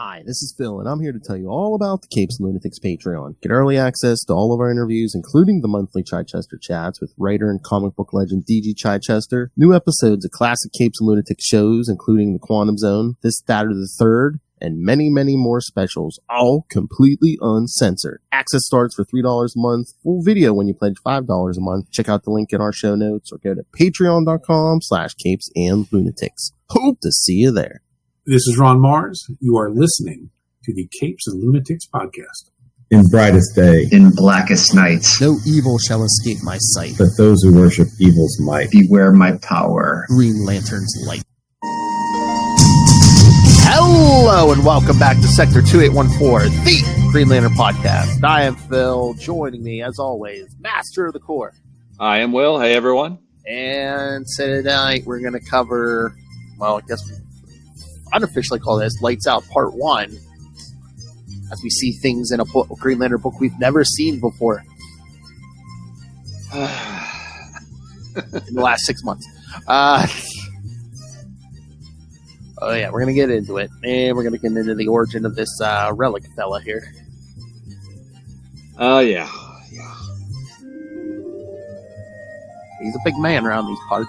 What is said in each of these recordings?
Hi, this is Phil, and I'm here to tell you all about the Capes and Lunatics Patreon. Get early access to all of our interviews, including the monthly Chichester chats with writer and comic book legend D.G. Chichester, new episodes of classic Capes and Lunatics shows, including The Quantum Zone, This, That, or the Third, and many, many more specials, all completely uncensored. Access starts for $3 a month, full video when you pledge $5 a month. Check out the link in our show notes or go to patreon.com/CapesandLunatics. Hope to see you there. This is Ron Mars. You are listening to the Capes and Lunatics podcast. In brightest day, in blackest nights, no evil shall escape my sight, but those who worship evil's might. Beware my power. Green Lantern's light. Hello and welcome back to Sector 2814, the Green Lantern podcast. I am Phil. Joining me, as always, Master of the Core. I am Will. Hey, everyone. And tonight we're going to cover, well, I guess we unofficially call this Lights Out Part 1, as we see things in a Green Lantern book we've never seen before in the last 6 months. Oh yeah, we're going to get into it, and we're going to get into the origin of this Relic fella here. Oh, yeah. He's a big man around these parts.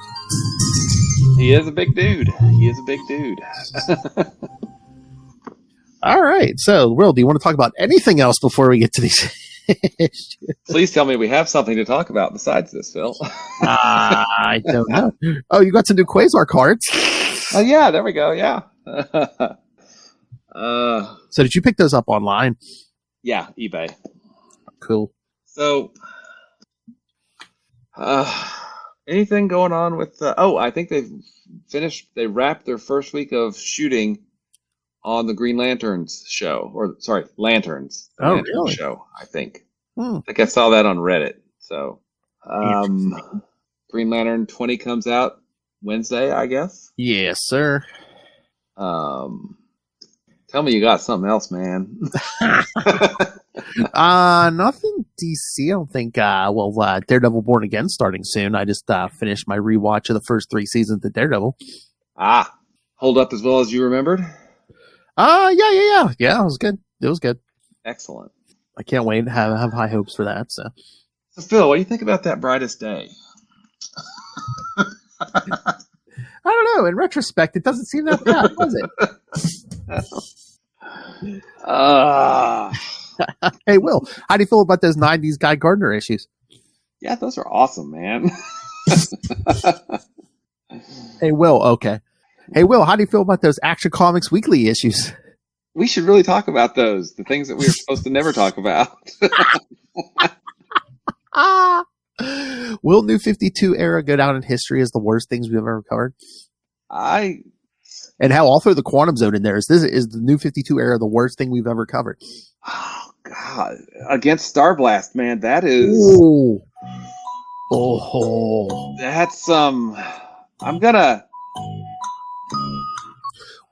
He is a big dude. All right. So, Will, do you want to talk about anything else before we get to these issues? Please tell me we have something to talk about besides this, Phil. I don't know. Oh, you got some new Quasar cards. Oh, yeah. There we go. Yeah. So, did you pick those up online? Yeah, eBay. Cool. So, anything going on with... I think they wrapped their first week of shooting on the Green Lanterns show. Lanterns. Really? Show, I think. I think I saw that on Reddit. So, Green Lantern 20 comes out Wednesday, I guess? Yes, sir. Tell me you got something else, man. Nothing DC, I don't think. Daredevil Born Again starting soon. I just finished my rewatch of the first 3 seasons of Daredevil. Hold up as well as you remembered? Yeah, it was good. Excellent. I can't wait. Have high hopes for that. So Phil, what do you think about that brightest day? I don't know. In retrospect, it doesn't seem that bad, does it? Hey, Will, how do you feel about those 90s Guy Gardner issues? Yeah, those are awesome, man. Hey, Will, okay. Hey, Will, how do you feel about those Action Comics Weekly issues? We should really talk about those, the things that we were supposed to never talk about. Will New 52 era go down in history as the worst things we've ever covered? And how all through the Quantum Zone in there is the New 52 era the worst thing we've ever covered? Oh God! Against Starblast, man, that is. Ooh. That's I'm gonna.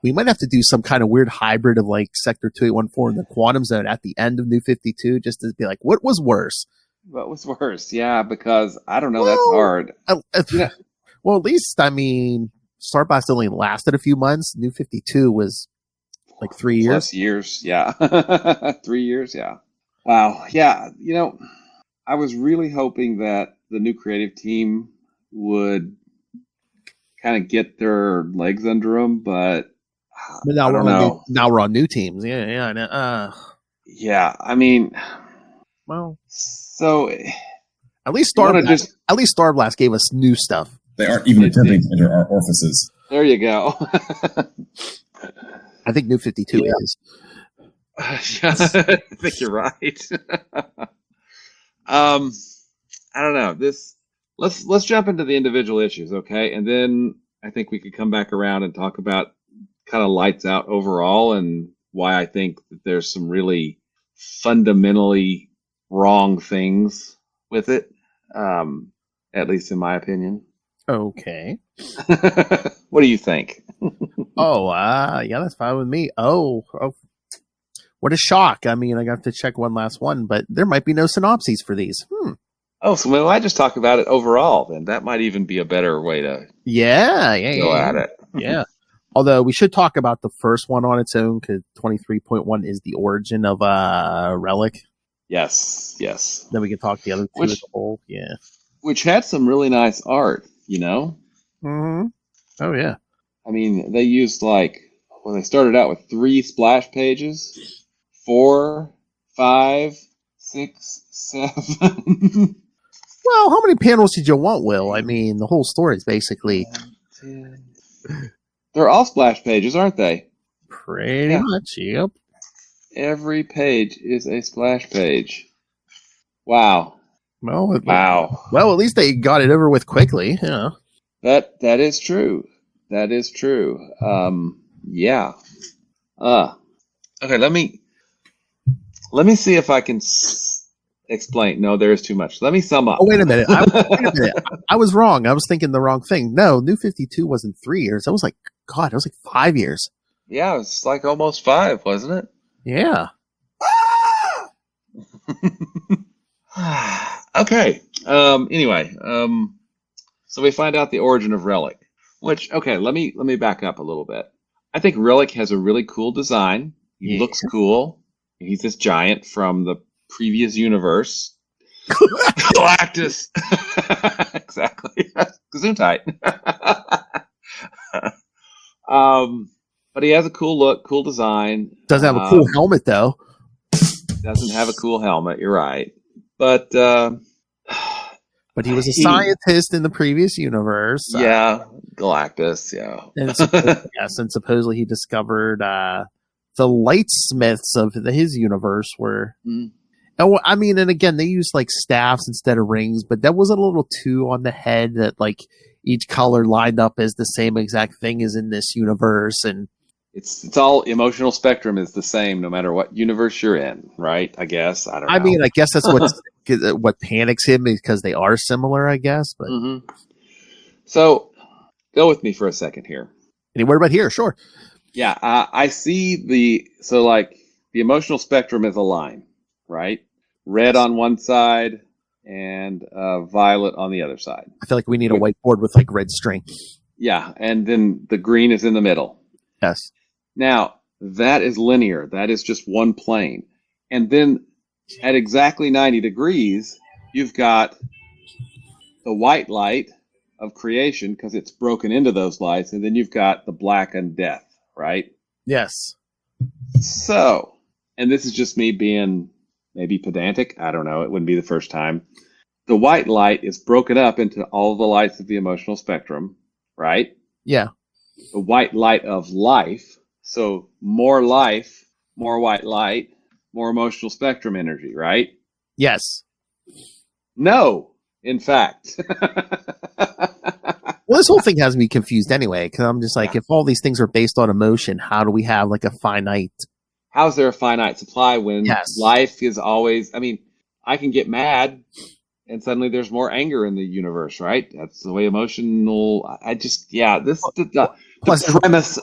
We might have to do some kind of weird hybrid of like Sector 2814 and the Quantum Zone at the end of New 52, just to be like, what was worse? What was worse? Yeah, because I don't know. That's hard. Well, at least Starblast only lasted a few months. New 52 was like 3 years. Plus years, yeah. 3 years, yeah. Wow, yeah. I was really hoping that the new creative team would kind of get their legs under them, but now I don't know. Now we're on new teams. Yeah. Yeah, I mean, well, so at least Starblast gave us new stuff. They aren't even attempting to enter our orifices. There you go. I think New 52 is. I think you're right. I don't know. Let's jump into the individual issues, okay? And then I think we could come back around and talk about kind of Lights Out overall and why I think that there's some really fundamentally wrong things with it, at least in my opinion. Okay. What do you think? Yeah, that's fine with me. Oh, what a shock. I mean, I got to check one last one, but there might be no synopses for these. Oh, so maybe I just talk about it overall, then. That might even be a better way to go at it. Yeah. Although we should talk about the first one on its own, because 23.1 is the origin of Relic. Yes. Then we can talk the other two as a whole. Yeah. Which had some really nice art, you know? Mm-hmm. Oh, yeah. I mean, they used they started out with 3 splash pages, 4, 5, 6, 7. Well, how many panels did you want, Will? I mean, the whole story is basically... 10. They're all splash pages, aren't they? Pretty much, yep. Every page is a splash page. Wow. Well, at least they got it over with quickly. Yeah. That is true. That is true. Yeah. Okay, let me see if I can explain. No, there is too much. Let me sum up. Oh, wait a minute. I was wrong. I was thinking the wrong thing. No, New 52 wasn't 3 years. That was it was 5 years. Yeah, it was almost 5, wasn't it? Yeah. Okay. Anyway, so we find out the origin of Relic, which, okay, let me back up a little bit. I think Relic has a really cool design. He looks cool. He's this giant from the previous universe. Galactus. Exactly. Gesundheit. But he has a cool look, cool design. Doesn't have a cool helmet, though. Doesn't have a cool helmet, you're right. But he was a scientist in the previous universe. Yeah, Galactus, yeah. And supposedly he discovered the lightsmiths of his universe were... I mean, and again, they used staffs instead of rings, but that was a little too on the head that each color lined up as the same exact thing as in this universe. And it's all emotional spectrum is the same no matter what universe you're in, right? I guess. I don't know. I mean, I guess that's what panics him because they are similar, I guess. But So go with me for a second here. Anywhere but here, sure. Yeah, I see the emotional spectrum is a line, right? Red on one side and violet on the other side. I feel like we need a whiteboard with red string. Yeah, and then the green is in the middle. Yes. Now, that is linear. That is just one plane. And then at exactly 90 degrees, you've got the white light of creation because it's broken into those lights, and then you've got the black and death, right? Yes. So, and this is just me being maybe pedantic. I don't know. It wouldn't be the first time. The white light is broken up into all the lights of the emotional spectrum, right? Yeah. The white light of life. So more life, more white light, more emotional spectrum energy, right? Yes. No, in fact. Well, this whole thing has me confused anyway, because I'm just if all these things are based on emotion, how do we have a finite... How's there a finite supply when life is always... I mean, I can get mad and suddenly there's more anger in the universe, right? That's the way emotional... the premise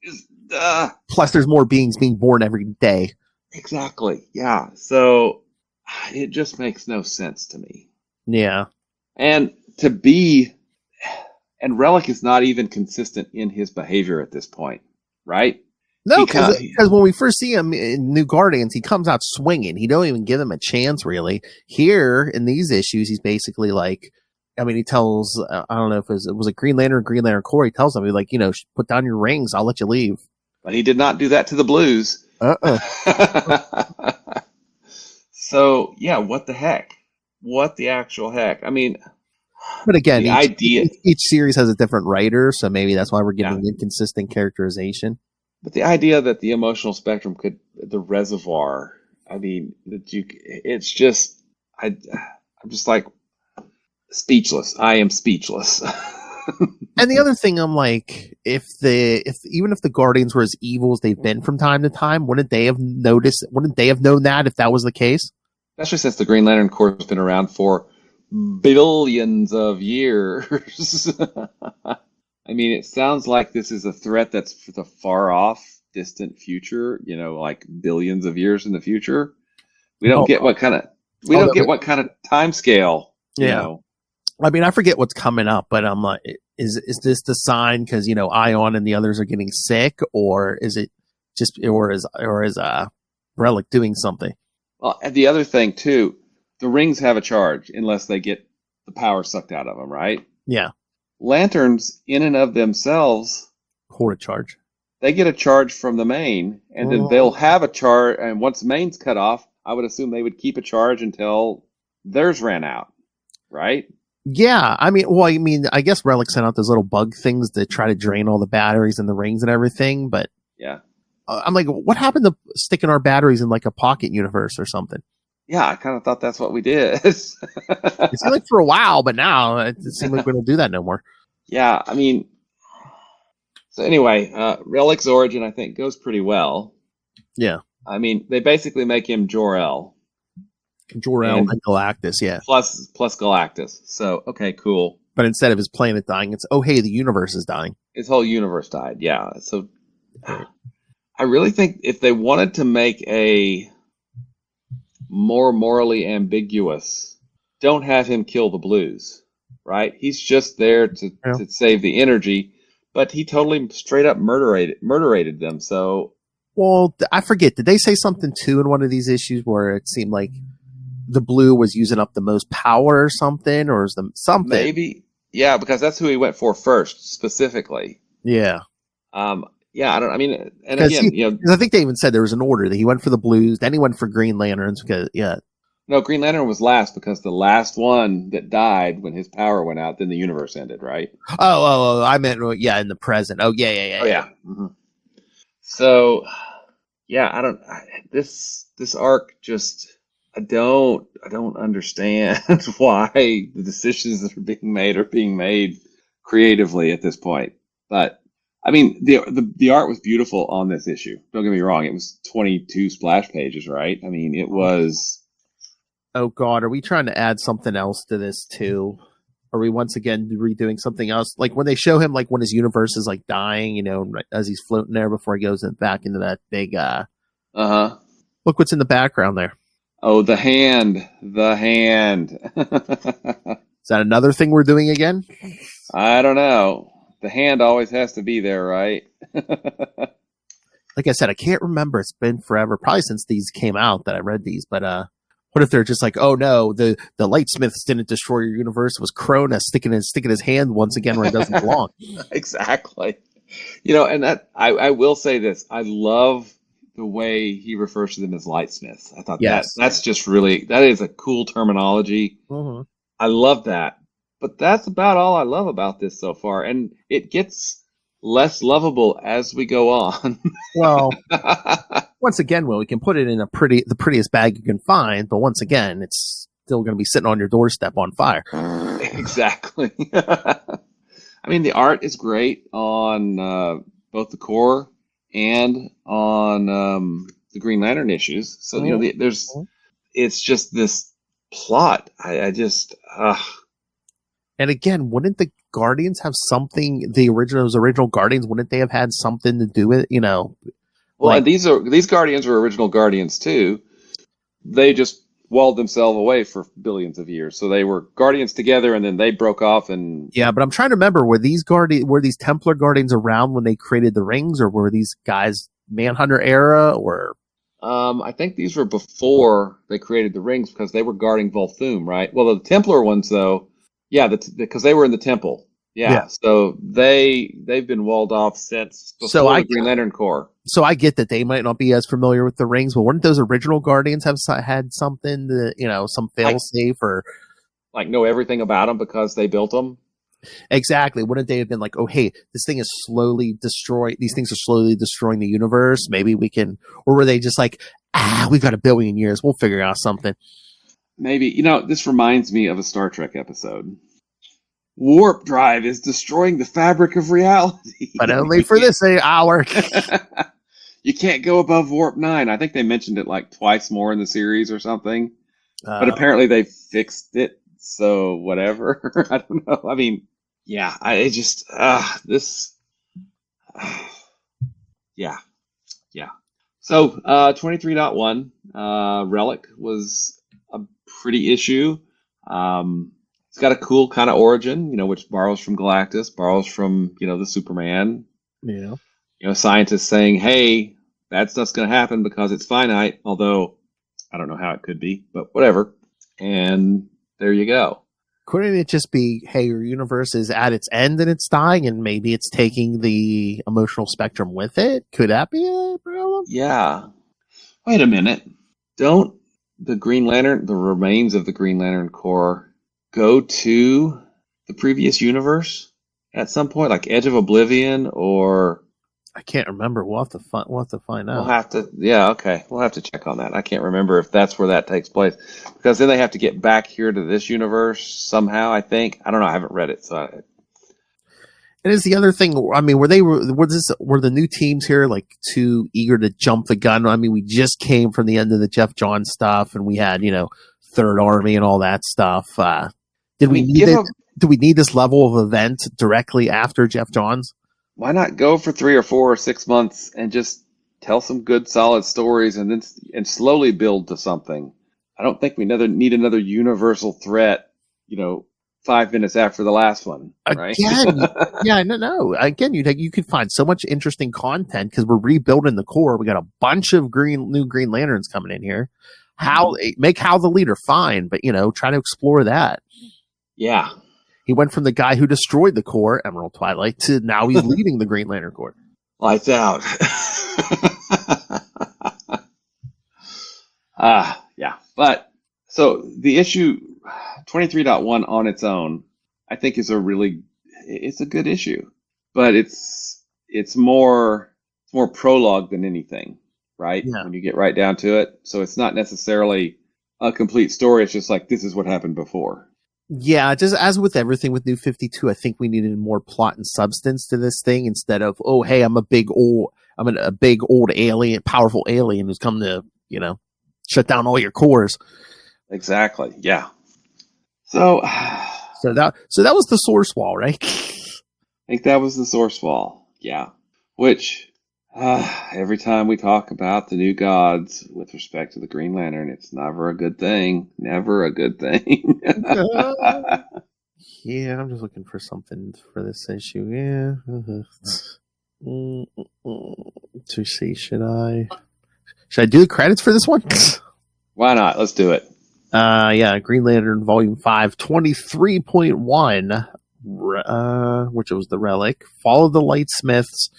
is... Plus, there's more beings being born every day. Exactly, yeah. So, it just makes no sense to me. Yeah. And Relic is not even consistent in his behavior at this point, right? No, because when we first see him in New Guardians, he comes out swinging. He don't even give him a chance, really. Here, in these issues, he's basically he tells, I don't know if it was a Green Lantern or Green Lantern Corps, he tells him, put down your rings, I'll let you leave. But he did not do that to the Blues. So, yeah, what the heck? What the actual heck? I mean... But again, each series has a different writer, so maybe that's why we're getting inconsistent characterization. But the idea that the emotional spectrum the reservoir, I mean, it's just, I'm just speechless. I am speechless. And the other thing, I'm even if the Guardians were as evil as they've been from time to time, wouldn't they have known that if that was the case? Especially since the Green Lantern Corps has been around for billions of years. I mean, it sounds like this is a threat that's for the far off, distant future, billions of years in the future. We don't get what kind of time scale, you know. I mean, I forget what's coming up, but I'm like, is this the sign because Ion and the others are getting sick, or is it just or is Relic doing something? Well, and the other thing too, the rings have a charge unless they get the power sucked out of them, right? Yeah, Lanterns, in and of themselves, hold a charge. they get a charge from the main, and then they'll have a charge. And once the main's cut off, I would assume they would keep a charge until theirs ran out, right? Yeah, I mean, I guess Relic sent out those little bug things to try to drain all the batteries and the rings and everything, but Yeah. I'm like, what happened to sticking our batteries in like a pocket universe or something? Yeah, I kind of thought that's what we did. It seemed like for a while, but now it seems like we don't do that no more. Yeah, I mean, so anyway, Relic's origin, I think, goes pretty well. Yeah. I mean, they basically make him Jor-El. Jor-El and Galactus, yeah. Plus Galactus. So, okay, cool. But instead of his planet dying, it's, oh, hey, the universe is dying. His whole universe died, yeah. So, I really think if they wanted to make a more morally ambiguous, don't have him kill the Blues, right? He's just there to save the energy, but he totally straight up murderated them, so... Well, I forget. Did they say something, too, in one of these issues where it seemed like the Blue was using up the most power or something, or is the something? Maybe. Yeah, because that's who he went for first, specifically. Yeah. Yeah, I think they even said there was an order that he went for the Blues, then he went for Green Lanterns because, No, Green Lantern was last because the last one that died when his power went out, then the universe ended, right? Oh, I meant, in the present. Oh, yeah. Oh, yeah. Mm-hmm. So, yeah, this arc just, I don't understand why the decisions that are being made creatively at this point. But, I mean, the art was beautiful on this issue. Don't get me wrong. It was 22 splash pages, right? I mean, it was... Oh, God. Are we trying to add something else to this, too? Are we once again redoing something else? Like when they show him, like when his universe is like dying, as he's floating there before he goes back into that big, Look what's in the background there. Oh, the hand. Is that another thing we're doing again? I don't know. The hand always has to be there, right? Like I said, I can't remember. It's been forever, probably since these came out that I read these, but, what if they're just like, oh no, the Lightsmiths didn't destroy your universe? It was Krona sticking his hand once again where it doesn't belong. Exactly. And that I will say this: I love the way he refers to them as Lightsmiths. I thought that's just really, that is a cool terminology. Mm-hmm. I love that. But that's about all I love about this so far, and it gets less lovable as we go on. Well, once again, we can put it in the prettiest bag you can find, but once again, it's still going to be sitting on your doorstep on fire. Exactly. I mean, the art is great on both the core and on the Green Lantern issues. So it's just this plot. I just. And again, wouldn't the Guardians have something? Those original Guardians, wouldn't they have had something to do with Well, and these Guardians are original Guardians too. They just walled themselves away for billions of years. So they were Guardians together, and then they broke off. And yeah, but I'm trying to remember: were these Templar Guardians around when they created the rings, or were these guys Manhunter era? Or I think these were before they created the rings because they were guarding Volthoom, right? Well, the Templar ones, though. Yeah, because they were in the temple. Yeah. So they've been walled off since before the Green Lantern Corps. So I get that they might not be as familiar with the rings, but wouldn't those original Guardians have had something to, some fail-safe or... Like know everything about them because they built them? Exactly. Wouldn't they have been like, oh, hey, these things are slowly destroying the universe. Maybe we can... Or were they just like, we've got 1 billion years. We'll figure out something. Maybe. This reminds me of a Star Trek episode. Warp drive is destroying the fabric of reality. But only for this hour. You can't go above warp 9. I think they mentioned it like twice more in the series or something. But apparently they fixed it. So whatever. I don't know. I mean, yeah, yeah. So 23.1, Relic was a pretty issue. it's got a cool kind of origin, which borrows from Galactus, borrows from, the Superman. Yeah. Scientists saying, hey, bad stuff's going to happen because it's finite, although I don't know how it could be, but whatever. And there you go. Couldn't it just be, hey, your universe is at its end and it's dying, and maybe it's taking the emotional spectrum with it? Could that be a problem? Yeah. Wait a minute. Don't the remains of the Green Lantern Corps go to the previous universe at some point, like Edge of Oblivion, or I can't remember. We'll have to find out. we'll have to, okay. We'll have to check on that. I can't remember if that's where that takes place, because then they have to get back here to this universe somehow, I think. I don't know. I haven't read it, so And is the other thing, I mean, were the new teams here like too eager to jump the gun? I mean, we just came from the end of the Jeff Johns stuff, and we had, Third Army and all that stuff. Do we need this level of event directly after Jeff Johns? Why not go for 3 or 4 or 6 months and just tell some good, solid stories, and slowly build to something? I don't think we need another universal threat, 5 minutes after the last one, right? Again, yeah, no. Again, you could find so much interesting content because we're rebuilding the core. We got a bunch of new Green Lanterns coming in here. Make Hal the leader, fine, but try to explore that. Yeah. He went from the guy who destroyed the Corps, Emerald Twilight, to now he's leading the Green Lantern Corps. Lights out. Yeah. But so the issue 23.1 on its own, I think it's a good issue, but it's more prologue than anything, right? Yeah. When you get right down to it. So it's not necessarily a complete story. It's just like, this is what happened before. Yeah, just as with everything with New 52, I think we needed more plot and substance to this thing instead of, oh, hey, I'm a big old alien, powerful alien who's come to, shut down all your cores. Exactly. Yeah. So that was the source wall, right? I think that was the source wall. Yeah. Which every time we talk about the new gods with respect to the Green Lantern, it's never a good thing. Never a good thing. Yeah, I'm just looking for something for this issue. Yeah. To see, should I do the credits for this one? Why not? Let's do it. Yeah, Green Lantern Volume 5, 23.1, which was the Relic. Fall of the Lightsmiths.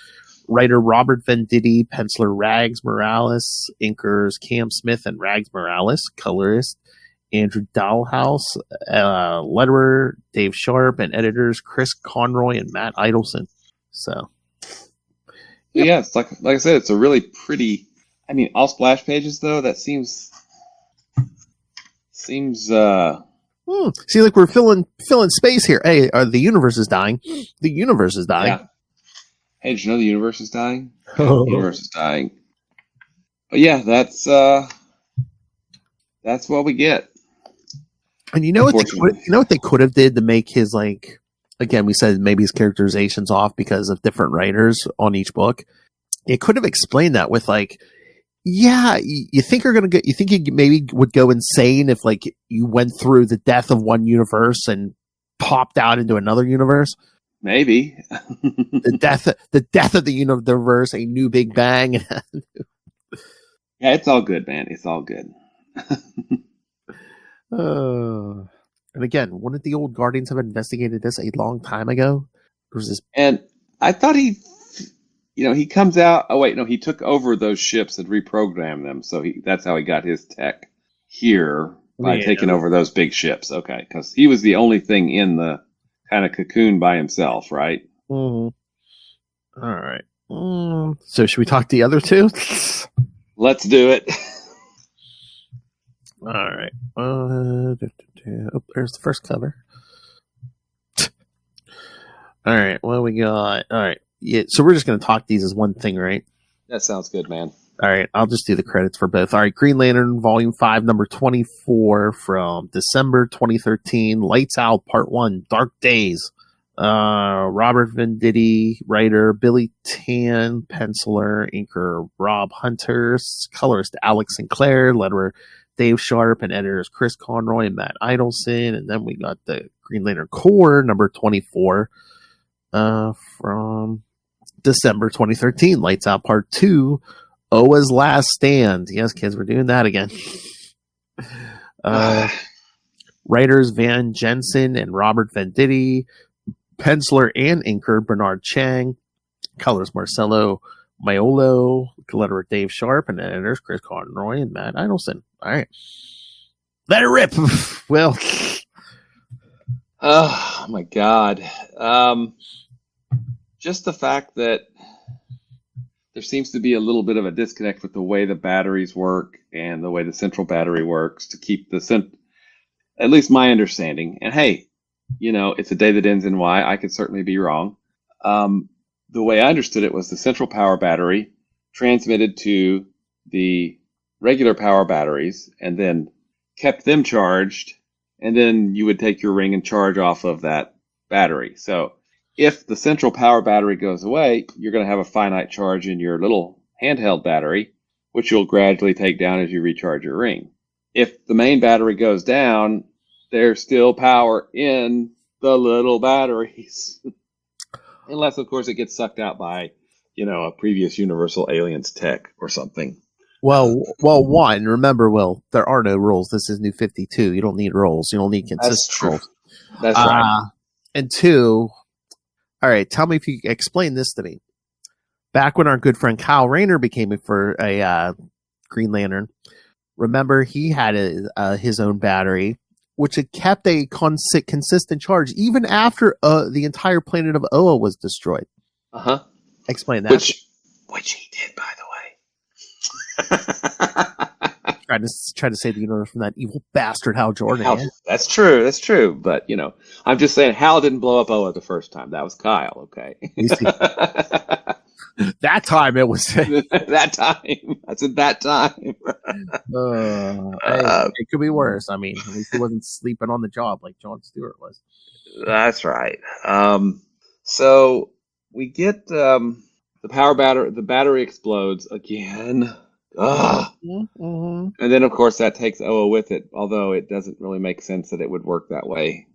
Writer Robert Venditti, penciler Rags Morales, inkers Cam Smith and Rags Morales, colorist Andrew Dahlhaus, letterer Dave Sharp, and editors Chris Conroy and Matt Idelson. So, yeah, it's like I said, it's a really pretty. I mean, all splash pages though. That seems. See, like we're filling space here. Hey, the universe is dying. The universe is dying. Yeah. Hey, did you know the universe is dying? The universe is dying. But yeah, that's what we get. And you know what they could have did to make his, like, again, we said maybe his characterization's off because of different writers on each book. They could have explained that with, like, yeah, you think you maybe would go insane if, like, you went through the death of one universe and popped out into another universe. Maybe the death of the universe, a new Big Bang. Yeah, it's all good, man. It's all good. And again, wouldn't the old Guardians have investigated this a long time ago? And I thought he comes out. Oh wait, no, he took over those ships and reprogrammed them. So that's how he got his tech here by taking over those big ships. Okay, because he was the only thing in the kind of cocoon by himself, right? Mm-hmm. All right. So should we talk the other two? Let's do it. All right. Oh, there's the first cover. All right. What we got? All right. Yeah. So we're just going to talk these as one thing, right? That sounds good, man. All right. I'll just do the credits for both. All right. Green Lantern Volume 5, number 24 from December 2013. Lights Out Part 1, Dark Days. Robert Venditti, writer. Billy Tan, penciler. Inker Rob Hunter. Colorist Alex Sinclair. Letterer Dave Sharp and editors Chris Conroy and Matt Idelson. And then we got the Green Lantern Corps, number 24, from December 2013. Lights Out Part 2, Oa's Last Stand. Yes, kids, we're doing that again. Writers Van Jensen and Robert Venditti. Penciler and inker Bernard Chang. Colors Marcelo Maiolo. Letterer Dave Sharp. And editors Chris Conroy and Matt Idelson. All right. Let it rip. Well. Oh, my God. Just the fact that there seems to be a little bit of a disconnect with the way the batteries work and the way the central battery works to keep at least my understanding. And hey, it's a day that ends in Y. I could certainly be wrong. The way I understood it was the central power battery transmitted to the regular power batteries and then kept them charged. And then you would take your ring and charge off of that battery. So if the central power battery goes away, you're going to have a finite charge in your little handheld battery, which you'll gradually take down as you recharge your ring. If the main battery goes down, there's still power in the little batteries. Unless, of course, it gets sucked out by, a previous Universal Aliens tech or something. Well, one, remember, Will, there are no rules. This is New 52. You don't need rules. You don't need consistent rules. That's right. And two, all right, tell me if you explain this to me. Back when our good friend Kyle Rayner became a Green Lantern, remember he had his own battery, which had kept a consistent charge even after the entire planet of Oa was destroyed. Uh-huh. Explain that. Which he did, by the way. Trying to save the universe from that evil bastard Hal Jordan. Yeah? That's true. But, I'm just saying Hal didn't blow up Oa the first time. That was Kyle, okay? You see, that time it was... that time. That's at that time. It could be worse. I mean, at least he wasn't sleeping on the job like Jon Stewart was. That's right. So we get the power battery. The battery explodes again. Mm-hmm. And then, of course, that takes Oa with it. Although it doesn't really make sense that it would work that way.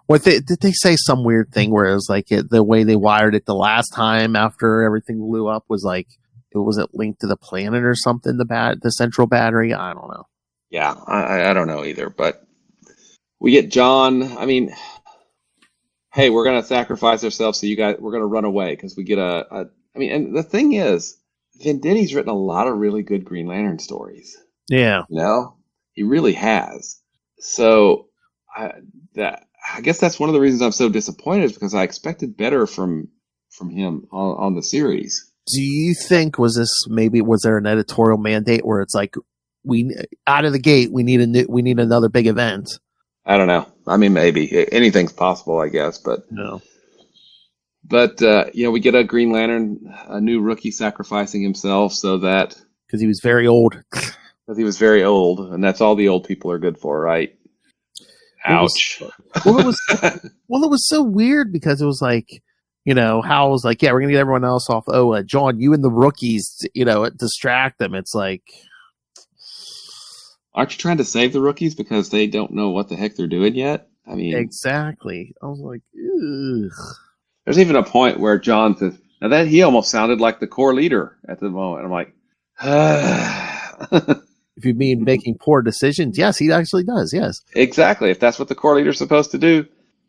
Did they say some weird thing where it was like the way they wired it the last time after everything blew up was like it wasn't linked to the planet or something? The central battery. I don't know. Yeah, I don't know either. But we get John. I mean, hey, we're gonna sacrifice ourselves so we're gonna run away because we get and the thing is, Venditti's written a lot of really good Green Lantern stories. Yeah. He really has. So I guess that's one of the reasons I'm so disappointed is because I expected better from him on the series. Do you think was there an editorial mandate where it's like we out of the gate we need another big event? I don't know. I mean, maybe anything's possible, I guess, but no. But we get a Green Lantern, a new rookie sacrificing himself so that because he was very old. Because he was very old, and that's all the old people are good for, right? Ouch. It was so weird because it was like, Hal was like, yeah, we're going to get everyone else off Oa. John, you and the rookies, distract them. It's like... Aren't you trying to save the rookies because they don't know what the heck they're doing yet? I mean... Exactly. I was like, ugh. There's even a point where John says, now that he almost sounded like the core leader at the moment. I'm like, If you mean making poor decisions, yes, he actually does, yes. Exactly. If that's what the core leader's supposed to do,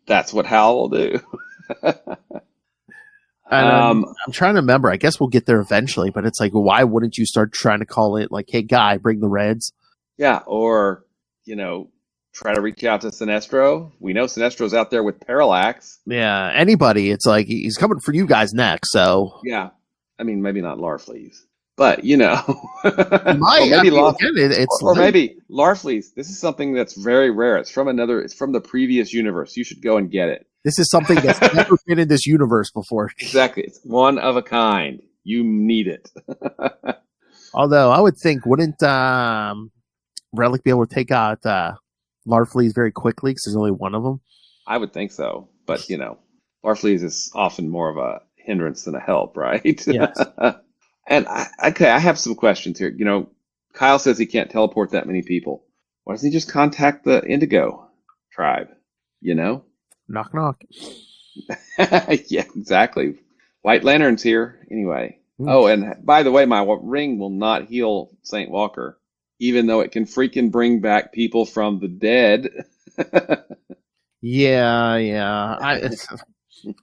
that's what Hal will do. I'm trying to remember. I guess we'll get there eventually, but it's like, why wouldn't you start trying to call it like, hey, guy, bring the Reds? Yeah, or, try to reach out to Sinestro. We know Sinestro's out there with Parallax. Yeah, anybody. It's like, he's coming for you guys next, so. Yeah. I mean, maybe not Larfleeze. But, maybe maybe Larfleeze. This is something that's very rare. It's from the previous universe. You should go and get it. This is something that's never been in this universe before. Exactly. It's one of a kind. You need it. Although, I would think, wouldn't Relic be able to take out Larfleeze very quickly because there's only one of them? I would think so. But, Larfleeze is often more of a hindrance than a help, right? Yes. And I have some questions here. Kyle says he can't teleport that many people. Why doesn't he just contact the Indigo tribe? You know? Knock, knock. Yeah, exactly. White Lantern's here. Anyway. Oh, and by the way, my ring will not heal St. Walker, even though it can freaking bring back people from the dead. Yeah. I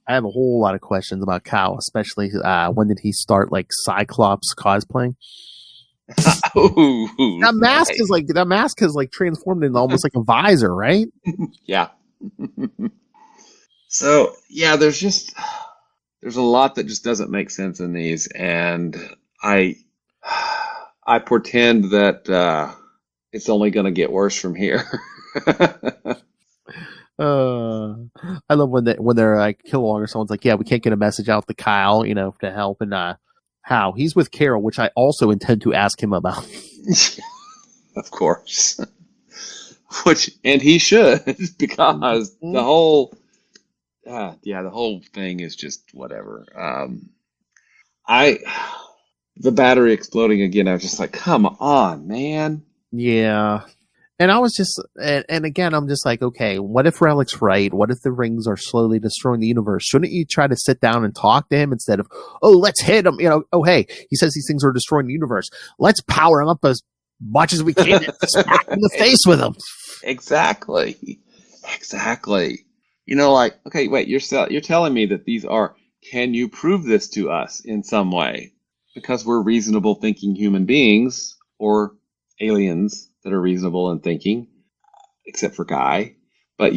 have a whole lot of questions about Kyle, especially when did he start like Cyclops cosplaying? That mask is like transformed into almost like a visor, right? Yeah. So yeah, there's a lot that just doesn't make sense in these, and I portend that it's only going to get worse from here. I love when they're like Kilowog or someone's like, yeah, we can't get a message out to Kyle, to help, and how he's with Carol, which I also intend to ask him about. Of course, and he should, because the whole thing is just whatever. The battery exploding again, I was just like, come on, man. Yeah. And I was just, and again, I'm just like, okay, what if Relic's right? What if the rings are slowly destroying the universe? Shouldn't you try to sit down and talk to him instead of, oh, let's hit him? Oh, hey, he says these things are destroying the universe. Let's power him up as much as we can and smack him in the face with him. Exactly. Like, okay, wait, you're telling me that these are, can you prove this to us in some way? Because we're reasonable thinking human beings, or aliens that are reasonable in thinking, except for Guy. But,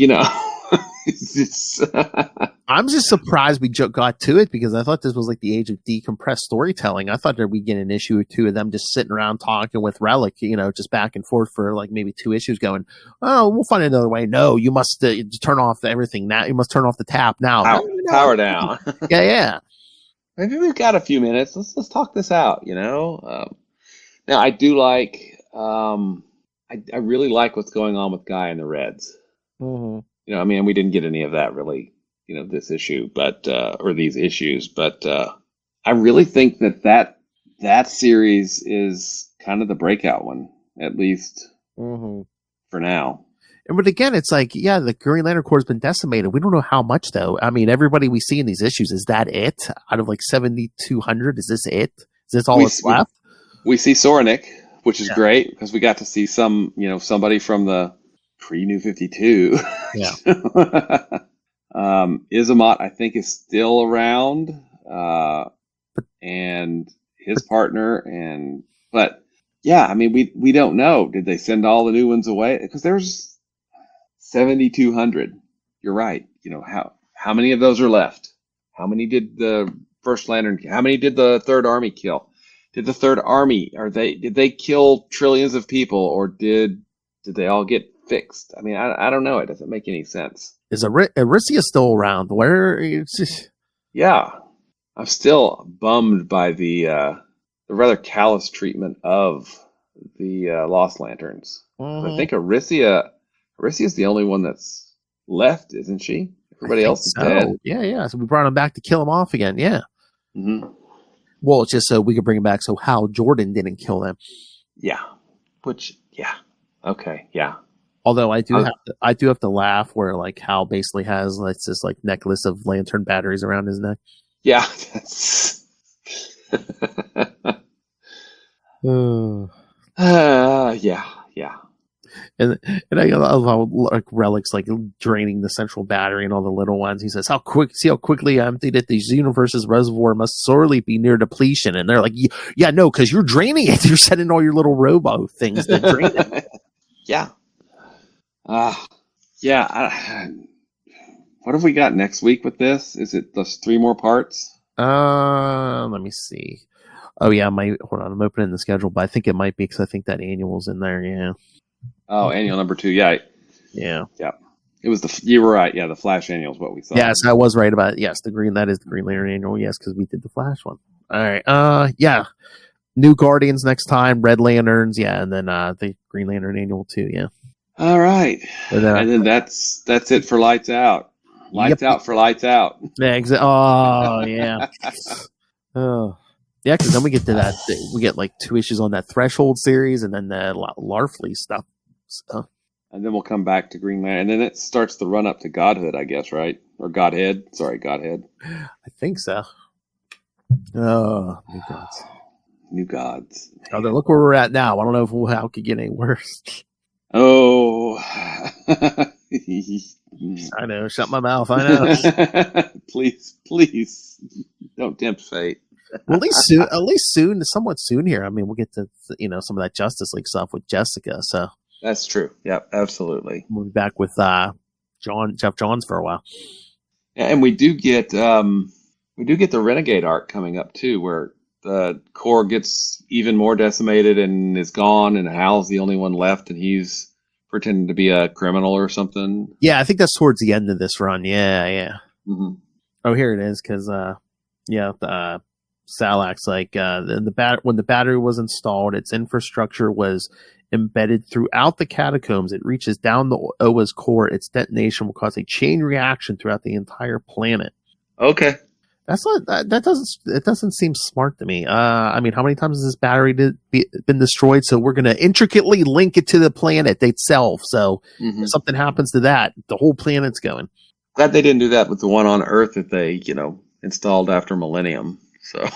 I'm just surprised we got to it, because I thought this was like the age of decompressed storytelling. I thought that we'd get an issue or two of them just sitting around talking with Relic, just back and forth for like maybe 2 issues going, oh, we'll find another way. No, you must turn off everything now. You must turn off the tap now. Power down. Yeah. Maybe we've got a few minutes. Let's talk this out, Now, I do like... I really like what's going on with Guy and the Reds. Mm-hmm. We didn't get any of that really, this issue, but or these issues, but I really think that series is kind of the breakout one, at least for now. But again, it's like, yeah, the Green Lantern Corps has been decimated. We don't know how much, though. I mean, everybody we see in these issues, is that it? Out of like 7,200, is this it? Is this all that's left? We see Soranik, which is great, because we got to see somebody from the pre-New 52. Yeah. Izamat, I think, is still around, and his partner, but yeah, we don't know. Did they send all the new ones away? Because there's 7,200. You're right. How many of those are left? How many did the First Lantern? How many did the Third Army kill? Did the Third Army, did they kill trillions of people, or did they all get fixed? I don't know. It doesn't make any sense. Is Aricia still around? Yeah. I'm still bummed by the rather callous treatment of the Lost Lanterns. Mm-hmm. I think Aricia's the only one that's left, isn't she? Everybody else is dead. Yeah. So we brought him back to kill him off again. Yeah. Mm-hmm. Well, it's just so we could bring him back so Hal Jordan didn't kill them. Yeah. Okay. Yeah. Although I do have to laugh where like Hal basically has like this like necklace of lantern batteries around his neck. Yeah. That's yeah. And I love how like Relic's like draining the central battery and all the little ones. He says, see how quickly I emptied it. These universe's reservoir must sorely be near depletion. And they're like, yeah, no, because you're draining it. You're sending all your little robo things to drain it. Yeah. What have we got next week with this? Is it those 3 more parts? Let me see. Oh yeah, hold on. I'm opening the schedule, but I think it might be because I think that annual's in there. Yeah. Oh, annual number 2. Yeah. It was you were right. Yeah, the Flash annual is what we saw. Yes, I was right about it. Yes, that is the Green Lantern annual. Yes, because we did the Flash one. All right. Yeah. New Guardians next time. Red Lanterns. Yeah, and then the Green Lantern annual too. Yeah. All right. And then that's it for Lights Out. Lights out for Lights Out. Yeah. Oh yeah. Oh. Yeah, because then we get to that. We get like 2 issues on that Threshold series, and then the Larfleeze stuff. So. And then we'll come back to Green Lantern, and then it starts the run up to Godhood, I guess, right? Or Godhead. Sorry, Godhead. I think so. Oh, new gods. New gods. Oh, then look where we're at now. I don't know how it could get any worse. Oh. I know. Shut my mouth. I know. Please, don't tempt fate. Well, at least soon, somewhat soon here. I mean, we'll get to some of that Justice League stuff with Jessica. So that's true. Yep, absolutely. We'll be back with Jeff Johns for a while. Yeah, and we do get the Renegade arc coming up too, where the Corps gets even more decimated and is gone, and Hal's the only one left, and he's pretending to be a criminal or something. Yeah, I think that's towards the end of this run. Yeah. Mm-hmm. Oh, here it is, because Salak's like when the battery was installed, its infrastructure was embedded throughout the catacombs. It reaches down the Oa's core. Its detonation will cause a chain reaction throughout the entire planet. Okay. That doesn't seem smart to me. I mean, how many times has this battery been destroyed? So we're going to intricately link it to the planet itself. So if something happens to that, the whole planet's going. Glad they didn't do that with the one on Earth that they, installed after Millennium. So.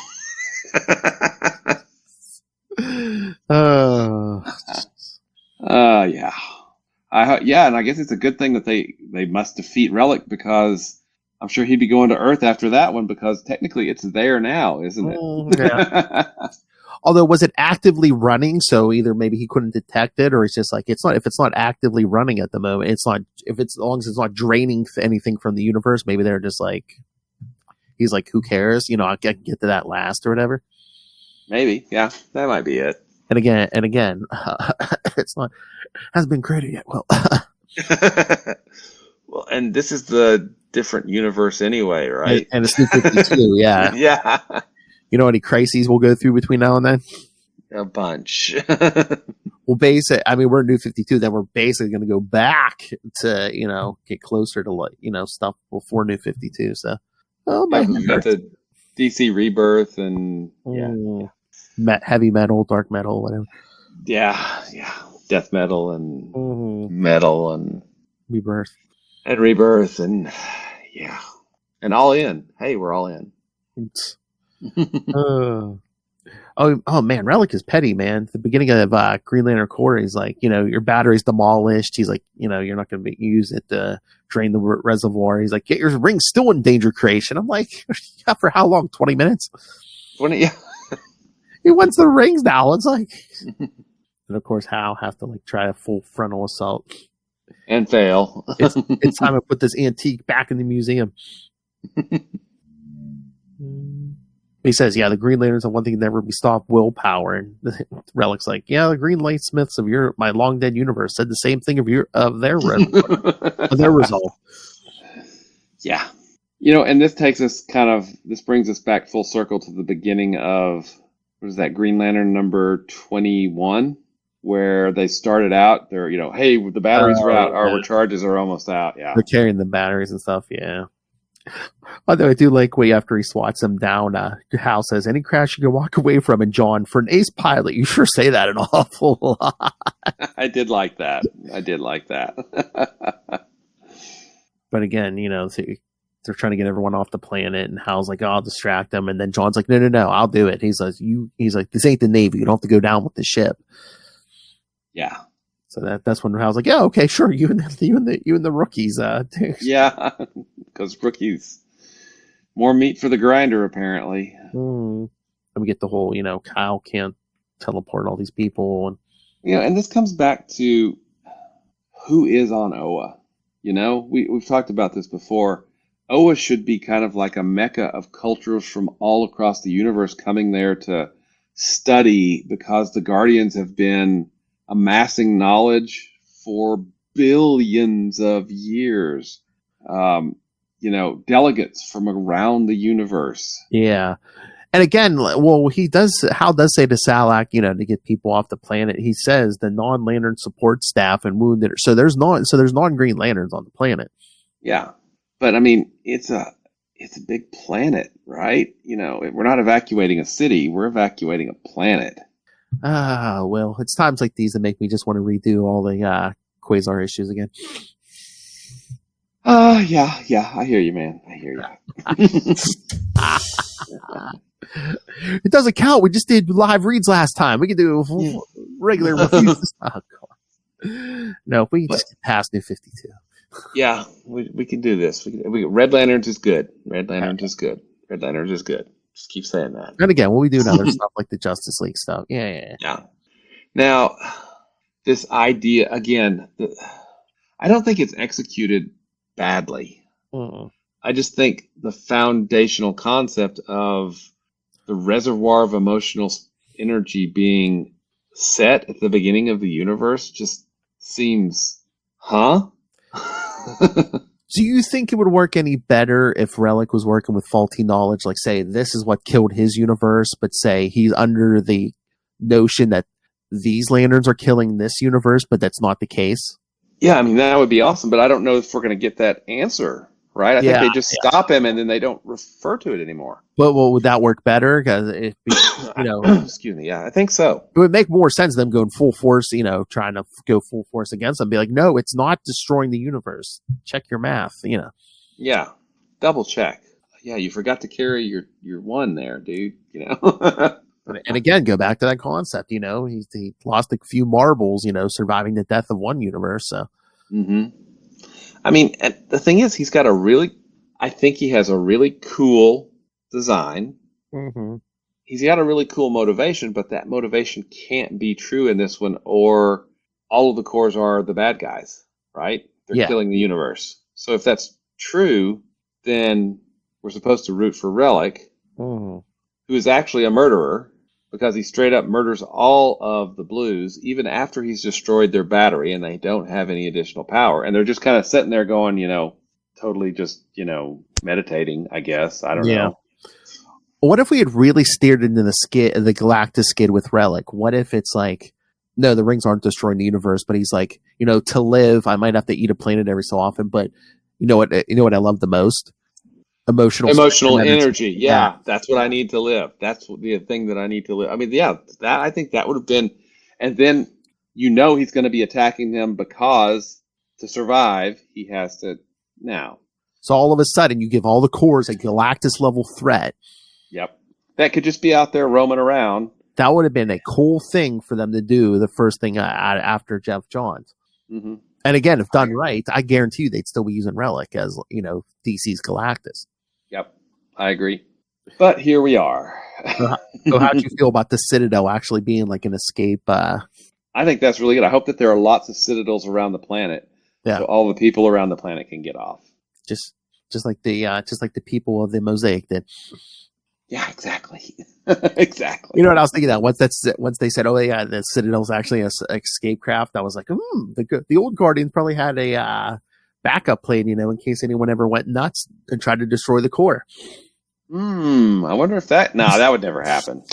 Yeah. And I guess it's a good thing that they must defeat Relic, because I'm sure he'd be going to Earth after that one, because technically it's there now, isn't it? Yeah. Although, was it actively running? So either maybe he couldn't detect it, or it's just like if it's not actively running at the moment, it's not. As long as it's not draining anything from the universe, maybe they're just like, he's like, who cares? I can get to that last or whatever. Maybe, yeah, that might be it. And again, it's not hasn't been created yet. Well, well, and this is the different universe anyway, right? And it's New 52, yeah. Yeah. You know how many crises we'll go through between now and then? A bunch. We're in New 52, then we're basically going to go back to, get closer to, stuff before New 52. So, we've got the DC Rebirth and heavy metal, dark metal, whatever. Yeah. Death metal and metal and Rebirth. And Rebirth and and all in. Hey, we're all in. Oh man, Relic is petty, man. At the beginning of Green Lantern Corps, he's like, your battery's demolished. He's like, you're not going to use it to drain the reservoir. He's like, your ring's still in danger creation. I'm like, yeah, for how long? 20 minutes? 20, yeah. He wants the rings now. It's like, and of course, Hal has to try a full frontal assault and fail. It's time to put this antique back in the museum. He says, the Green Lanterns are one thing that never be stopped, willpower. And Relic's like, the Green Lightsmiths of my long dead universe said the same thing of their resolve. Yeah. And this takes us this brings us back full circle to the beginning of, what is that, Green Lantern number 21, where they started out, they're, hey, the batteries are out, our recharges are almost out. Yeah. They're carrying the batteries and stuff, yeah. Although I do like way after he swats them down, Hal says, any crash you can walk away from, and John, for an ace pilot, you sure say that an awful lot. I did like that. But again, they're trying to get everyone off the planet, and Hal's like, I'll distract them. And then John's like, no, I'll do it. He's like, this ain't the Navy. You don't have to go down with the ship. Yeah. So that's when Hal's like, yeah, okay, sure. You and the rookies, Yeah. Because rookies, more meat for the grinder, apparently. And we get the whole, Kyle can't teleport all these people. And this comes back to who is on Oa. We've talked about this before. Oa should be kind of like a mecca of cultures from all across the universe coming there to study, because the Guardians have been amassing knowledge for billions of years. Delegates from around the universe. Yeah. And again, Hal does say to Salak, to get people off the planet. He says the non-Lantern support staff and wounded. So there's non-Green Lanterns on the planet. Yeah. But I mean, it's it's a big planet, right? We're not evacuating a city, we're evacuating a planet. Well, it's times like these that make me just want to redo all the Quasar issues again. Yeah, I hear you, man. I hear you. It doesn't count. We just did live reads last time. We can do regular reviews. Oh, God. No, we can just get past New 52. Yeah, we can do this. Red Lanterns is good. Red Lanterns is good. Red Lanterns is good. Just keep saying that. And again, when we do other stuff like the Justice League stuff. Yeah. Now, this idea, again, I don't think it's executed badly. I just think the foundational concept of the reservoir of emotional energy being set at the beginning of the universe just seems, Do you think it would work any better if Relic was working with faulty knowledge? Like, say, this is what killed his universe, but say he's under the notion that these lanterns are killing this universe, but that's not the case? Yeah, I mean, that would be awesome, but I don't know if we're going to get that answer, right? I think they just stop him and then they don't refer to it anymore. But would that work better? Because excuse me. Yeah, I think so. It would make more sense them going full force, trying to go full force against them. Be like, no, it's not destroying the universe. Check your math, Yeah, double check. Yeah, you forgot to carry your one there, dude. And again, go back to that concept. He lost a few marbles, surviving the death of one universe. So, I mean, and the thing is, I think he has a really cool design. He's got a really cool motivation, but that motivation can't be true in this one, or all of the cores are the bad guys, right? They're killing the universe. So if that's true, then we're supposed to root for Relic, who is actually a murderer, because he straight up murders all of the Blues, even after he's destroyed their battery and they don't have any additional power. And they're just kind of sitting there going, totally just, meditating, I guess. I don't know. What if we had really steered into the Galactus skid with Relic? What if it's like, no, the rings aren't destroying the universe, but he's like, to live, I might have to eat a planet every so often, but you know what I love the most? Emotional energy. Yeah, that's what I need to live. That's the thing that I need to live. I mean, I think that would have been, and then he's going to be attacking them because to survive he has to now. So all of a sudden you give all the cores a Galactus level threat. Yep, that could just be out there roaming around. That would have been a cool thing for them to do. The first thing after Jeff Johns. And again, if done right, I guarantee you they'd still be using Relic as DC's Galactus. Yep, I agree. But here we are. So how do you feel about the Citadel actually being like an escape? I think that's really good. I hope that there are lots of Citadels around the planet, so all the people around the planet can get off. Just like the people of the Mosaic did. Yeah, exactly. Exactly. You know what I was thinking that once they said, oh yeah, the Citadel's actually an escape craft, I was like, the old Guardians probably had a backup plan, in case anyone ever went nuts and tried to destroy the core. I wonder if that would never happen.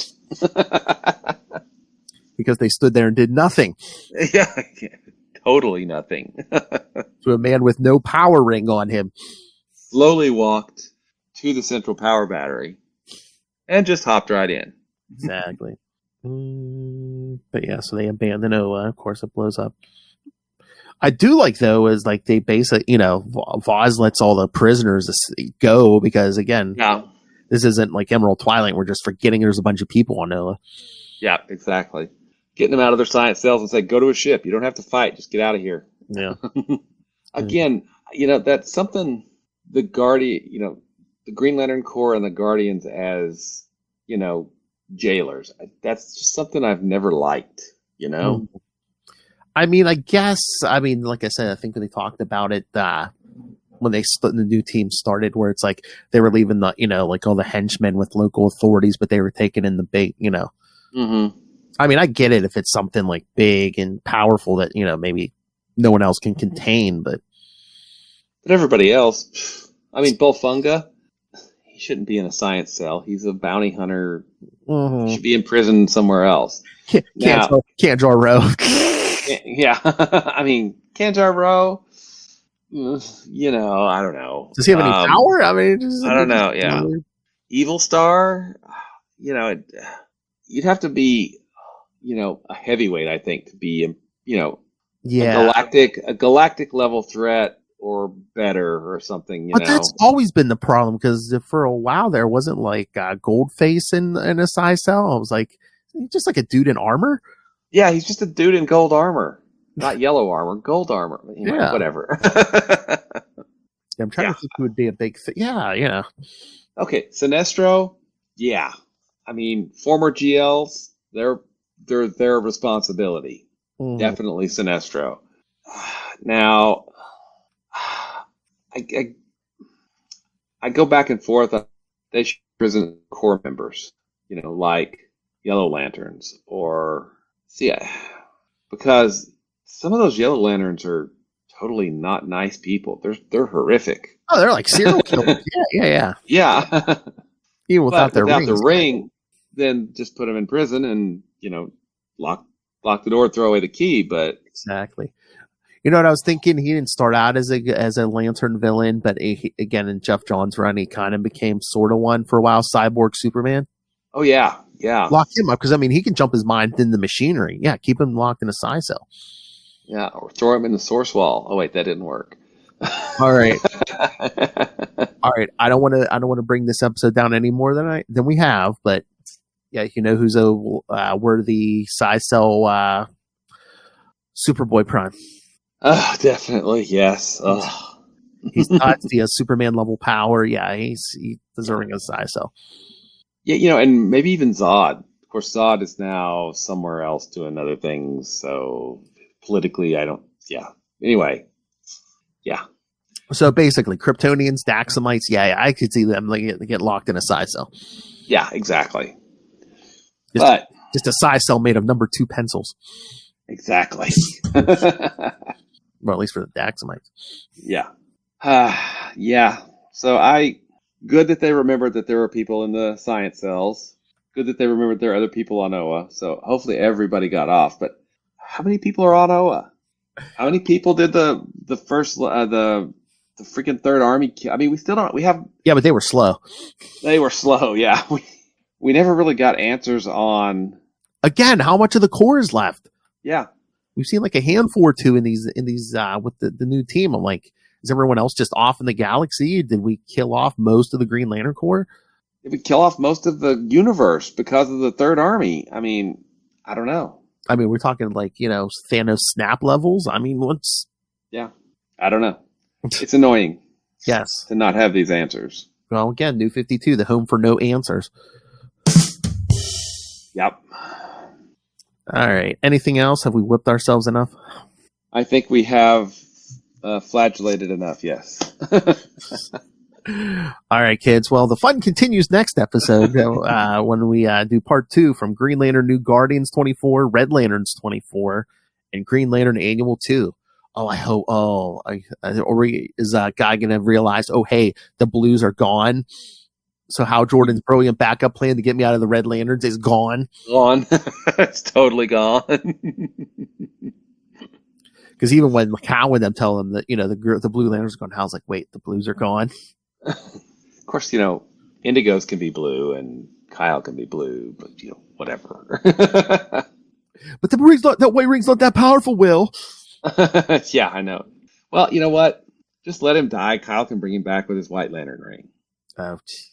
Because they stood there and did nothing. Yeah, totally nothing. To a man with no power ring on him. Slowly walked to the central power battery and just hopped right in. Exactly. But yeah, so they abandon Oa. Of course, it blows up. I do like, though, is like they basically, Voz lets all the prisoners go because, again, this isn't like Emerald Twilight. We're just forgetting there's a bunch of people on Oa. Yeah, exactly. Getting them out of their science cells and say, go to a ship. You don't have to fight. Just get out of here. Yeah. Again, that's something the Guardian, the Green Lantern Corps and the Guardians as, jailers. That's just something I've never liked, I mean, like I said, I think that they talked about it when the new team started, where it's like they were leaving the, like all the henchmen with local authorities, but they were taking in the big, I mean, I get it if it's something like big and powerful that, maybe no one else can contain, but everybody else, I mean, Bolfunga, he shouldn't be in a science cell. He's a bounty hunter. He should be in prison somewhere else. Can't draw a row. Yeah, I mean, Kanjar Row, I don't know. Does he have any power? I mean, I don't know. Yeah, Evil Star. You'd have to be, a heavyweight, I think, to be, a galactic level threat or better or something. But that's always been the problem, because for a while there wasn't like Goldface in a size cell. I was like, he's just like a dude in armor. Yeah, he's just a dude in gold armor, not yellow armor, gold armor. Whatever. I'm trying to think who would be a big thing. Yeah. Okay, Sinestro. Yeah, I mean, former GLs, they're their responsibility. Definitely Sinestro. Now, I go back and forth. They should prison core members, like Yellow Lanterns because some of those Yellow Lanterns are totally not nice people. They're horrific. Oh, they're like serial killers. Yeah. Even without the ring, then just put them in prison and lock the door, throw away the key. But exactly. You know what I was thinking? He didn't start out as a Lantern villain, but again, in Jeff Johns' run, he kind of became sort of one for a while. Cyborg Superman. Oh yeah. Lock him up, because he can jump his mind in the machinery. Yeah, keep him locked in a psi cell. Yeah, or throw him in the source wall. Oh wait, that didn't work. All right. I don't want to bring this episode down any more than we have, but yeah, who's a worthy psi cell Superboy Prime. Oh, definitely, yes. Oh. He's got the Superman level power. Yeah, he's deserving of psi cell. Yeah, and maybe even Zod. Of course, Zod is now somewhere else doing other things. So politically, Anyway, yeah. So basically, Kryptonians, Daxamites. Yeah, I could see them get locked in a psi cell. Yeah, exactly. Just a psi cell made of number 2 pencils. Exactly. Well, at least for the Daxamites. Yeah. Yeah. So good that they remembered that there were people in the science cells. Good that they remembered there are other people on Oa. So hopefully everybody got off. But how many people are on Oa? How many people did the first the freaking Third Army? I mean, we still don't. We have. Yeah, but they were slow. They were slow. Yeah, we never really got answers on. Again, how much of the core is left? Yeah, we've seen like a handful or two in these with the new team. I'm like, is everyone else just off in the galaxy? Did we kill off most of the Green Lantern Corps? Did we kill off most of the universe because of the Third Army? I mean, I don't know. I mean, we're talking like, Thanos snap levels. I mean, what's... Yeah, I don't know. It's annoying. Yes. To not have these answers. Well, again, New 52, the home for no answers. Yep. All right. Anything else? Have we whipped ourselves enough? I think we have flagellated enough, yes. All right, kids. Well, the fun continues next episode when we do part 2 from Green Lantern New Guardians 24, Red Lanterns 24, and Green Lantern Annual 2. Oh, I hope. Oh, is a guy going to realize, oh, hey, the blues are gone? So Hal Jordan's brilliant backup plan to get me out of the Red Lanterns is gone? Gone. It's totally gone. Because even when Hal and them tell him that, the Blue Lanterns are gone, Hal's like, wait, the blues are gone? Of course, Indigos can be blue and Kyle can be blue, but whatever. But that white ring's not that powerful, Will. Yeah, I know. Well, you know what? Just let him die. Kyle can bring him back with his White Lantern ring. Oh, jeez.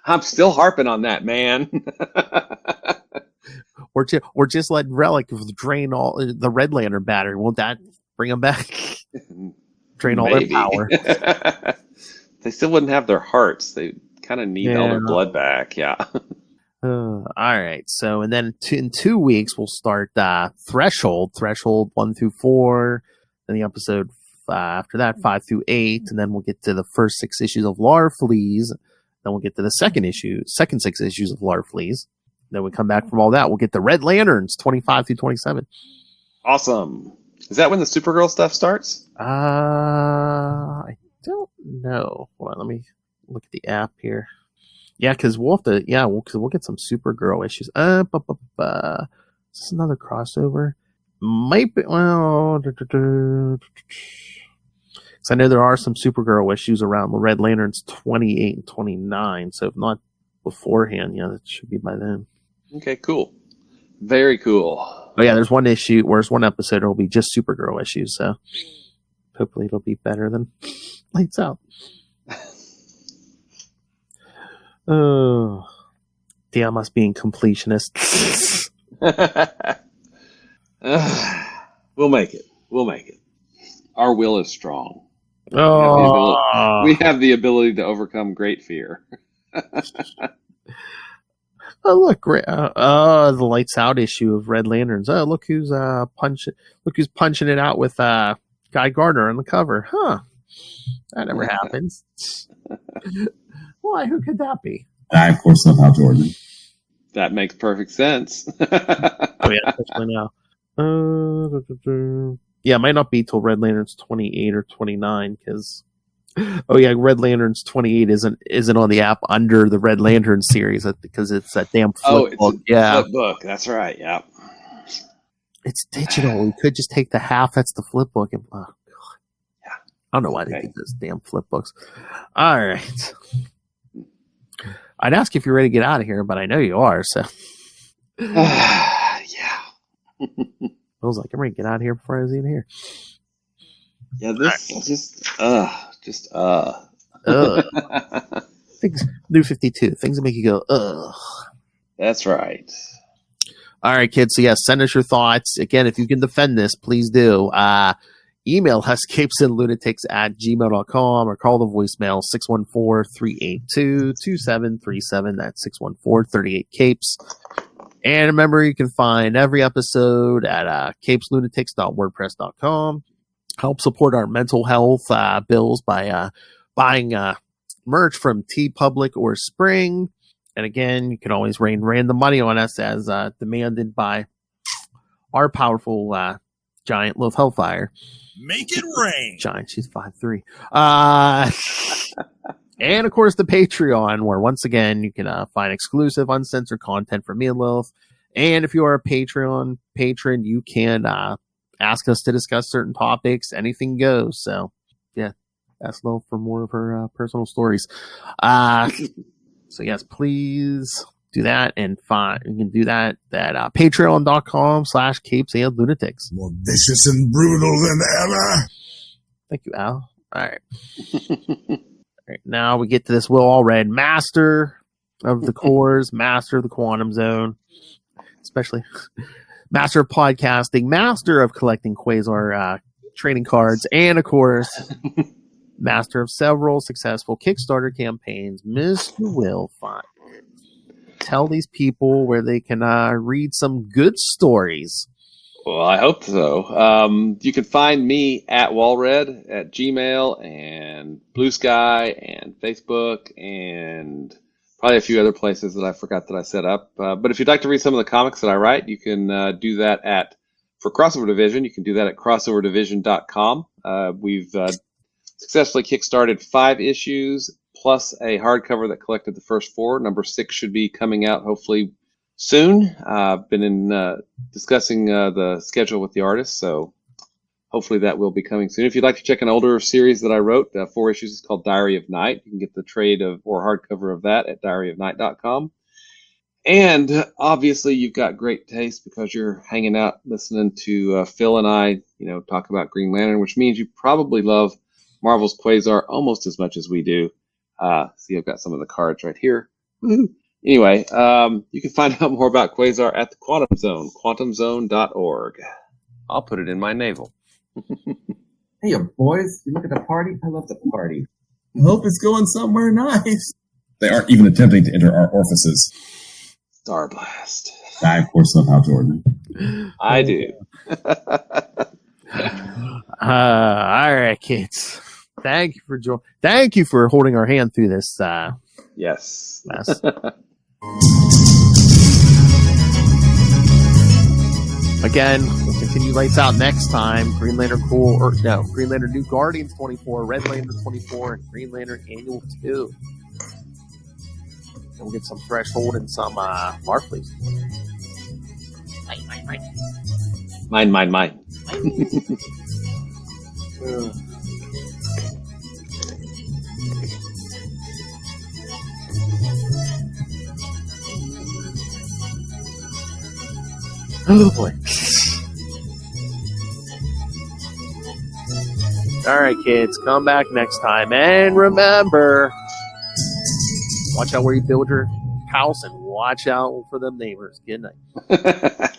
I'm still harping on that, man. or just let Relic drain all the Red Lantern battery. Won't that bring him back? Drain all their power. They still wouldn't have their hearts. They kind of need all their blood back. Yeah. All right. So, and then in 2 weeks, we'll start Threshold 1 through 4. Then the episode after that, 5 through 8. And then we'll get to the first 6 issues of Larfleeze. Then we'll get to the second 6 issues of Larfleeze. Then we come back from all that. We'll get the Red Lanterns 25 through 27. Awesome. Is that when the Supergirl stuff starts? I don't know. Hold on, let me look at the app here. Yeah, because we'll get some Supergirl issues. Is this another crossover? Might be, well, because I know there are some Supergirl issues around the Red Lanterns 28 and 29, so if not beforehand, yeah, that should be by then. Okay, cool. Very cool. Oh yeah, there's one issue, or there's one episode that'll be just Supergirl issues, so hopefully it'll be better than Lights Out. Oh, damn us being completionists. We'll make it. We'll make it. Our will is strong. Oh, We have the ability to overcome great fear. oh look, the Lights Out issue of Red Lanterns. Oh, look who's punching it out with Guy Gardner on the cover. Huh? That never happens. Why? Who could that be? I, of course, love Hal Jordan. That makes perfect sense. Oh yeah, especially now. Yeah, it might not be till Red Lanterns 28 or 29 because. Oh yeah, Red Lanterns 28 isn't on the app under the Red Lantern series because it's that damn flip book. Flip book. That's right. Yeah. It's digital. We could just take the half that's the flip book and oh god. Yeah. I don't know why they did those damn flip books. All right. I'd ask if you're ready to get out of here, but I know you are. So. Yeah. I was like, I'm ready to get out of here before I was even here. Yeah. This Things, New 52. Things that make you go, ugh. That's right. All right, kids. So, yes, send us your thoughts. Again, if you can defend this, please do. Email us, CapesandLunatics@gmail.com, or call the voicemail, 614-382-2737. That's 614-38-CAPES. And remember, you can find every episode at CapesLunatics.wordpress.com. Help support our mental health bills by buying merch from TeePublic or Spring. And again, you can always rain random money on us as demanded by our powerful giant Loaf Hellfire. Make it rain. Giant, she's 5'3". And of course, the Patreon, where once again you can find exclusive, uncensored content from me and Lilith. And if you are a Patreon patron, you can ask us to discuss certain topics. Anything goes. So, yeah, ask Lilith for more of her personal stories. So, yes, please do that. And you can do that at patreon.com/CapesandLunatics. More vicious and brutal than ever. Thank you, Al. All right. All right. Now we get to this Will Allred, master of the cores, master of the quantum zone, especially master of podcasting, master of collecting Quasar trading cards, and of course, master of several successful Kickstarter campaigns, Mr. Will Fine. Tell these people where they can read some good stories. Well, I hope so. You can find me at Wallred at Gmail and Blue Sky and Facebook and probably a few other places that I forgot that I set up. But if you'd like to read some of the comics that I write, you can do that for Crossover Division. You can do that at crossoverdivision.com. We've successfully kickstarted 5 issues plus a hardcover that collected the first 4. Number 6 should be coming out hopefully soon. I've been discussing the schedule with the artist, so hopefully that will be coming soon. If you'd like to check an older series that I wrote, 4 issues, it's called Diary of Night. You can get the trade or hardcover of that at diaryofnight.com. And obviously you've got great taste because you're hanging out listening to Phil and I, talk about Green Lantern, which means you probably love Marvel's Quasar almost as much as we do. See, I've got some of the cards right here. Woo-hoo. Anyway, you can find out more about Quasar at the Quantum Zone, quantumzone.org. I'll put it in my navel. Hey, boys, you look at the party? I love the party. I hope it's going somewhere nice. They aren't even attempting to enter our orifices. Star Blast. I, of course, love Hal Jordan. I do. All right, kids. Thank you for holding our hand through this. Yes. Mess. Again, we'll continue Lights Out next time. Green Lantern New Guardians 24, Red Lantern 24, and Green Lantern Annual 2. And we'll get some Threshold and some Marfleys. Bye. Mine. Oh boy. All right, kids, come back next time. And remember, watch out where you build your house and watch out for them neighbors. Good night.